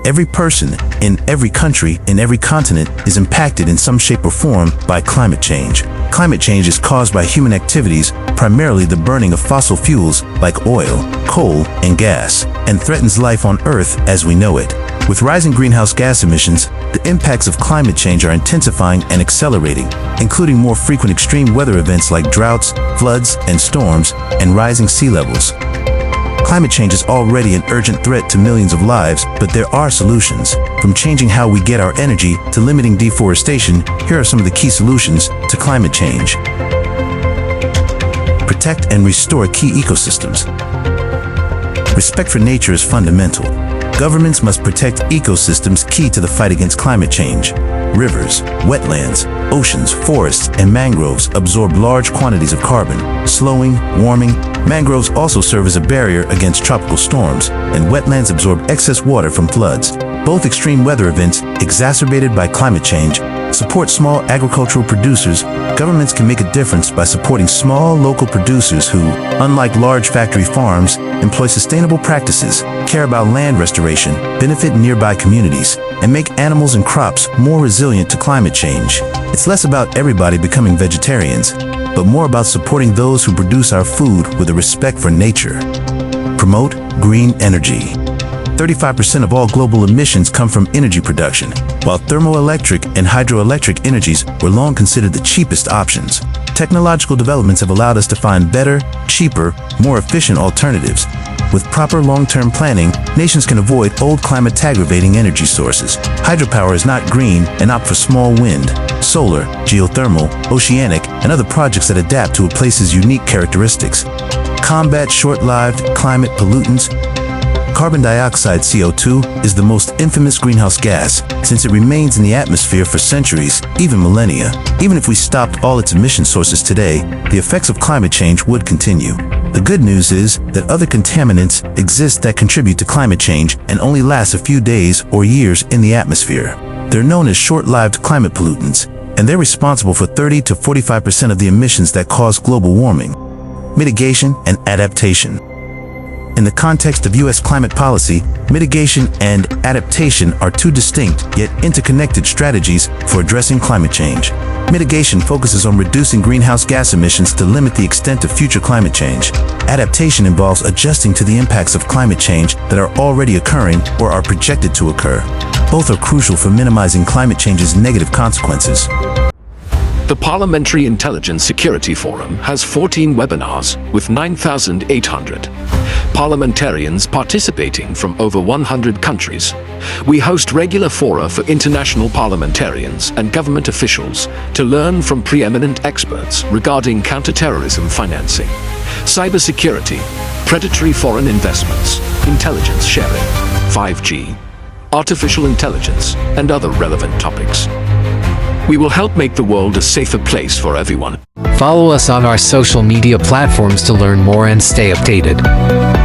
Every person, in every country, in every continent, is impacted in some shape or form by climate change. Climate change is caused by human activities, primarily the burning of fossil fuels like oil, coal, and gas, and threatens life on Earth as we know it. With rising greenhouse gas emissions, the impacts of climate change are intensifying and accelerating, including more frequent extreme weather events like droughts, floods, and storms, and rising sea levels. Climate change is already an urgent threat to millions of lives, but there are solutions. From changing how we get our energy to limiting deforestation, here are some of the key solutions to climate change. Protect and restore key ecosystems. Respect for nature is fundamental. Governments must protect ecosystems key to the fight against climate change. Rivers, wetlands, oceans, forests, and mangroves absorb large quantities of carbon, slowing, warming. Mangroves also serve as a barrier against tropical storms, and wetlands absorb excess water from floods. Both extreme weather events, exacerbated by climate change, support small agricultural producers. Governments can make a difference by supporting small local producers who, unlike large factory farms, employ sustainable practices, care about land restoration, benefit nearby communities, and make animals and crops more resilient to climate change. It's less about everybody becoming vegetarians, but more about supporting those who produce our food with a respect for nature. Promote green energy. 35% of all global emissions come from energy production, while thermoelectric and hydroelectric energies were long considered the cheapest options. Technological developments have allowed us to find better, cheaper, more efficient alternatives. With proper long-term planning, nations can avoid old climate-aggravating energy sources. Hydropower is not green and opt for small wind, solar, geothermal, oceanic, and other projects that adapt to a place's unique characteristics. Combat short-lived climate pollutants. Carbon dioxide, CO2, is the most infamous greenhouse gas since it remains in the atmosphere for centuries, even millennia. Even if we stopped all its emission sources today, the effects of climate change would continue. The good news is that other contaminants exist that contribute to climate change and only last a few days or years in the atmosphere. They're known as short-lived climate pollutants, and they're responsible for 30 to 45% of the emissions that cause global warming. Mitigation and adaptation. In the context of U.S. climate policy, mitigation and adaptation are two distinct yet interconnected strategies for addressing climate change. Mitigation focuses on reducing greenhouse gas emissions to limit the extent of future climate change. Adaptation involves adjusting to the impacts of climate change that are already occurring or are projected to occur. Both are crucial for minimizing climate change's negative consequences. The Parliamentary Intelligence Security Forum has 14 webinars with 9,800 parliamentarians participating from over 100 countries. We host regular fora for international parliamentarians and government officials to learn from preeminent experts regarding counterterrorism financing, cybersecurity, predatory foreign investments, intelligence sharing, 5G, artificial intelligence, and other relevant topics. We will help make the world a safer place for everyone. Follow us on our social media platforms to learn more and stay updated.